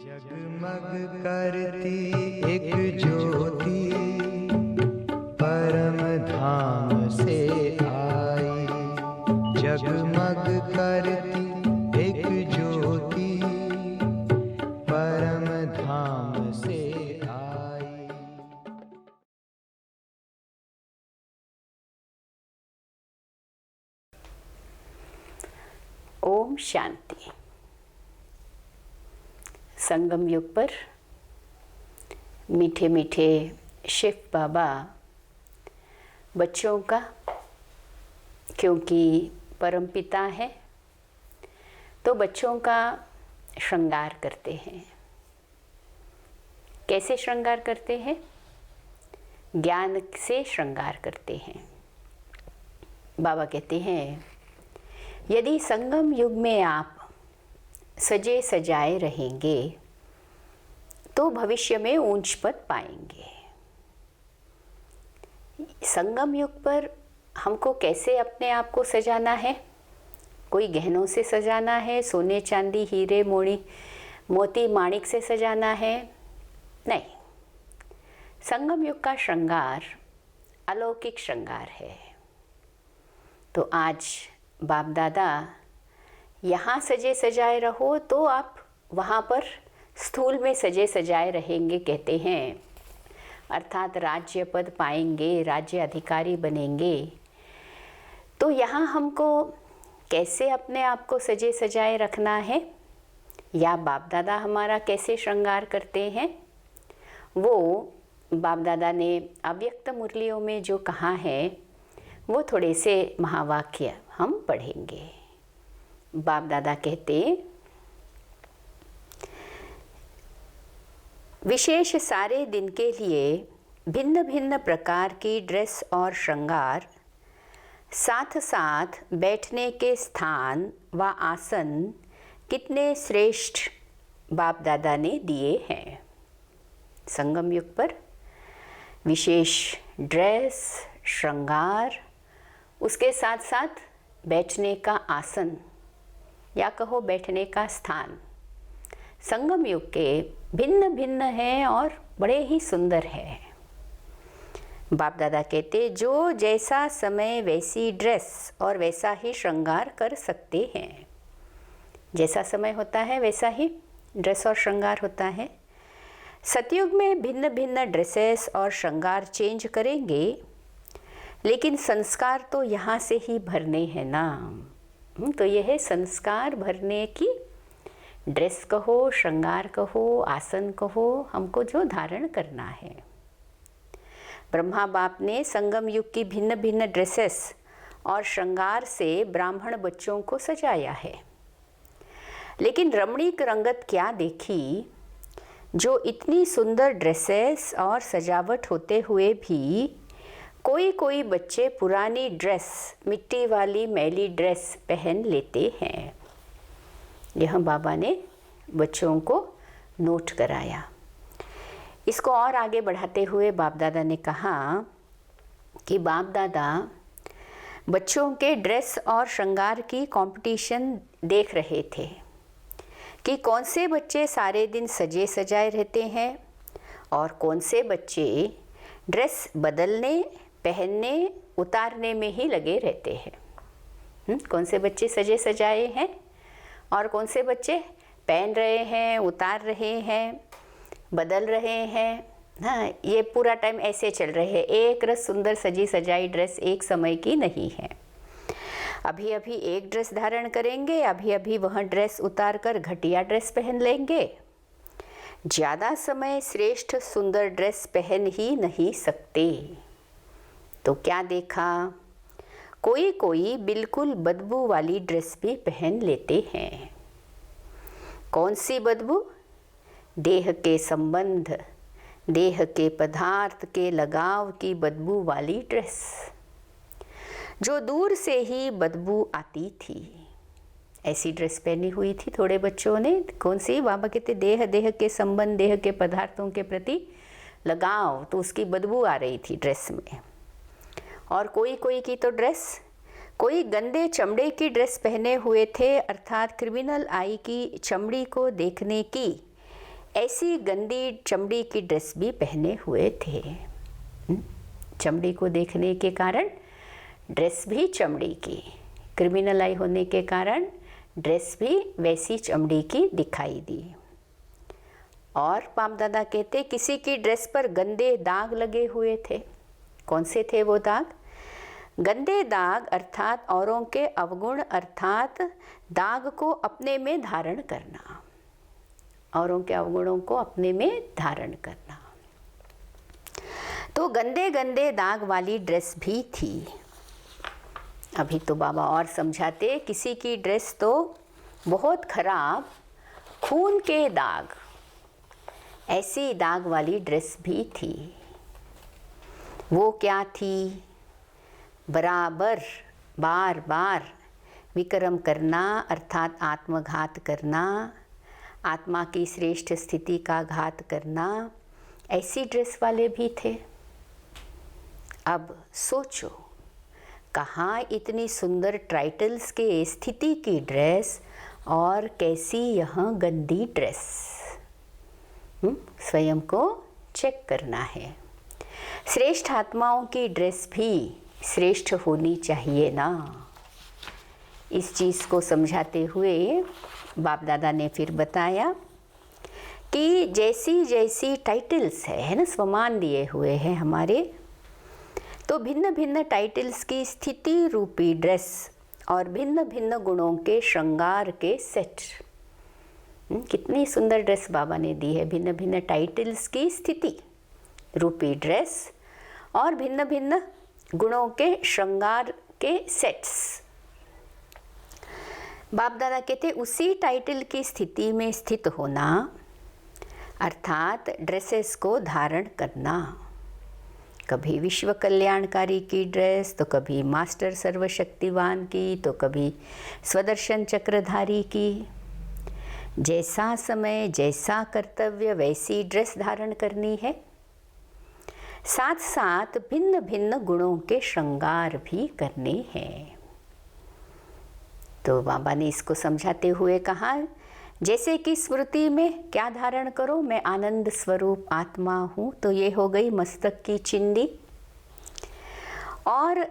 जगमग करती एक ज्योति परम धाम से आई। जगमग करती एक ज्योति परम धाम से आई। ओम शांति। संगम युग पर मीठे मीठे शिव बाबा बच्चों का, क्योंकि परमपिता है तो बच्चों का श्रृंगार करते हैं। कैसे श्रृंगार करते हैं? ज्ञान से श्रृंगार करते हैं। बाबा कहते हैं, यदि संगम युग में आप सजे सजाए रहेंगे तो भविष्य में ऊंच पद पाएंगे। संगम युग पर हमको कैसे अपने आप को सजाना है? कोई गहनों से सजाना है, सोने चांदी हीरे मोती माणिक से सजाना है? नहीं। संगम युग का श्रृंगार अलौकिक श्रृंगार है। तो आज बाप दादा यहाँ सजे सजाए रहो तो आप वहाँ पर स्थूल में सजे सजाए रहेंगे कहते हैं, अर्थात राज्य पद पाएंगे, राज्य अधिकारी बनेंगे। तो यहाँ हमको कैसे अपने आप को सजे सजाए रखना है, या बाप दादा हमारा कैसे श्रृंगार करते हैं, वो बाप दादा ने अव्यक्त मुरलियों में जो कहा है वो थोड़े से महावाक्य हम पढ़ेंगे। बाप दादा कहते, विशेष सारे दिन के लिए भिन्न भिन्न प्रकार की ड्रेस और श्रृंगार, साथ साथ बैठने के स्थान व आसन कितने श्रेष्ठ बाप दादा ने दिए हैं। संगम युग पर विशेष ड्रेस, श्रृंगार, उसके साथ साथ बैठने का आसन या कहो बैठने का स्थान संगम युग के भिन्न भिन्न हैं और बड़े ही सुंदर हैं। बाप दादा कहते, जो जैसा समय वैसी ड्रेस और वैसा ही श्रृंगार कर सकते हैं। जैसा समय होता है वैसा ही ड्रेस और श्रृंगार होता है। सतयुग में भिन्न भिन्न ड्रेसेस और श्रृंगार चेंज करेंगे, लेकिन संस्कार तो यहाँ से ही भरने हैं ना। तो यह संस्कार भरने की ड्रेस कहो, श्रृंगार कहो, आसन कहो, हमको जो धारण करना है। ब्रह्मा बाप ने संगम युग की भिन्न भिन्न ड्रेसेस और श्रृंगार से ब्राह्मण बच्चों को सजाया है। लेकिन रमणीक रंगत क्या देखी, जो इतनी सुंदर ड्रेसेस और सजावट होते हुए भी कोई कोई बच्चे पुरानी ड्रेस, मिट्टी वाली मैली ड्रेस पहन लेते हैं। यह बाबा ने बच्चों को नोट कराया। इसको और आगे बढ़ाते हुए बाप दादा ने कहा कि बाप दादा बच्चों के ड्रेस और श्रृंगार की कंपटीशन देख रहे थे कि कौन से बच्चे सारे दिन सजे सजाए रहते हैं और कौन से बच्चे ड्रेस बदलने, पहनने, उतारने में ही लगे रहते हैं। कौन से बच्चे सजे सजाए हैं और कौन से बच्चे पहन रहे हैं, उतार रहे हैं, बदल रहे हैं। हाँ, ये पूरा टाइम ऐसे चल रहे हैं। एक रस सुंदर सजी सजाई ड्रेस एक समय की नहीं है। अभी अभी एक ड्रेस धारण करेंगे, अभी अभी वह ड्रेस उतार कर घटिया ड्रेस पहन लेंगे। ज़्यादा समय श्रेष्ठ सुंदर ड्रेस पहन ही नहीं सकते। तो क्या देखा, कोई कोई बिल्कुल बदबू वाली ड्रेस भी पहन लेते हैं। कौन सी बदबू? देह के संबंध, देह के पदार्थ के लगाव की बदबू वाली ड्रेस, जो दूर से ही बदबू आती थी। ऐसी ड्रेस पहनी हुई थी थोड़े बच्चों ने। कौन सी? बाबा कहते, देह के संबंध, देह के पदार्थों के प्रति लगाव, तो उसकी बदबू आ रही थी ड्रेस में। और कोई कोई की तो ड्रेस, कोई गंदे चमड़े की ड्रेस पहने हुए थे, अर्थात क्रिमिनल आई की चमड़ी को देखने की ऐसी गंदी चमड़ी की ड्रेस भी पहने हुए थे। चमड़ी को देखने के कारण ड्रेस भी चमड़ी की, क्रिमिनल आई होने के कारण ड्रेस भी वैसी चमड़ी की दिखाई दी। और बाप दादा कहते किसी की ड्रेस पर गंदे दाग लगे हुए थे। कौन से थे वो दाग? गंदे दाग अर्थात औरों के अवगुण, अर्थात दाग को अपने में धारण करना, औरों के अवगुणों को अपने में धारण करना। तो गंदे गंदे दाग वाली ड्रेस भी थी। अभी तो बाबा और समझाते, किसी की ड्रेस तो बहुत खराब, खून के दाग, ऐसी दाग वाली ड्रेस भी थी। वो क्या थी? बराबर बार बार विक्रम करना अर्थात आत्मघात करना, आत्मा की श्रेष्ठ स्थिति का घात करना, ऐसी ड्रेस वाले भी थे। अब सोचो, कहाँ इतनी सुंदर टाइटल्स के स्थिति की ड्रेस और कैसी यह गंदी ड्रेस। स्वयं को चेक करना है। श्रेष्ठ आत्माओं की ड्रेस भी श्रेष्ठ होनी चाहिए ना। इस चीज़ को समझाते हुए बाप दादा ने फिर बताया कि जैसी जैसी टाइटल्स है ना, स्वमान दिए हुए हैं हमारे, तो भिन्न भिन्न टाइटल्स की स्थिति रूपी ड्रेस और भिन्न भिन्न गुणों के श्रृंगार के सेट। कितनी सुंदर ड्रेस बाबा ने दी है। भिन्न भिन्न टाइटल्स की स्थिति रूपी ड्रेस और भिन्न भिन्न गुणों के श्रृंगार के सेट्स। बाप दादा कहते उसी टाइटल की स्थिति में स्थित होना अर्थात ड्रेसेस को धारण करना। कभी विश्व कल्याणकारी की ड्रेस, तो कभी मास्टर सर्वशक्तिवान की, तो कभी स्वदर्शन चक्रधारी की। जैसा समय जैसा कर्तव्य वैसी ड्रेस धारण करनी है। साथ साथ भिन्न भिन्न गुणों के श्रृंगार भी करने हैं। तो बाबा ने इसको समझाते हुए कहा, जैसे कि स्मृति में क्या धारण करो, मैं आनंद स्वरूप आत्मा हूँ, तो ये हो गई मस्तक की चिंदी। और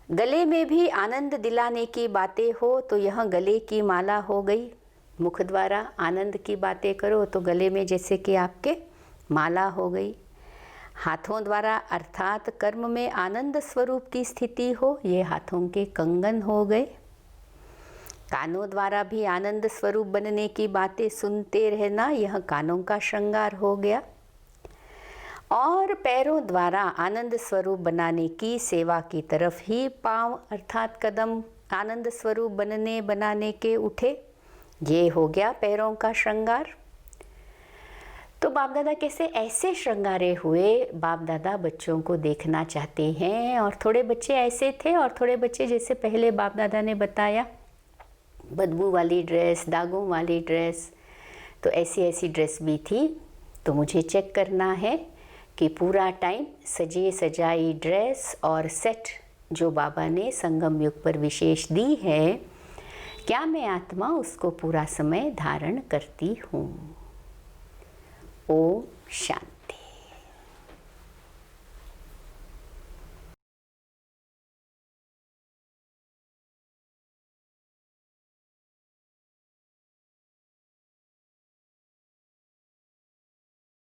गले में भी आनंद दिलाने की बातें हो तो यह गले की माला हो गई। मुख द्वारा आनंद की बातें करो तो गले में जैसे कि आपके माला हो गई। हाथों द्वारा अर्थात कर्म में आनंद स्वरूप की स्थिति हो, ये हाथों के कंगन हो गए। कानों द्वारा भी आनंद स्वरूप बनने की बातें सुनते रहना, यह कानों का श्रृंगार हो गया। और पैरों द्वारा आनंद स्वरूप बनाने की सेवा की तरफ ही पांव अर्थात कदम आनंद स्वरूप बनाने के उठे, ये हो गया पैरों का श्रृंगार। तो बाप दादा कैसे ऐसे श्रृंगारे हुए बाप दादा बच्चों को देखना चाहते हैं। और थोड़े बच्चे ऐसे थे और थोड़े बच्चे जैसे पहले बाप दादा ने बताया, बदबू वाली ड्रेस, दागों वाली ड्रेस, तो ऐसी ऐसी ड्रेस भी थी। तो मुझे चेक करना है कि पूरा टाइम सजे सजाई ड्रेस और सेट जो बाबा ने संगम युग पर विशेष दी है, क्या मैं आत्मा उसको पूरा समय धारण करती हूँ। ओम शांति।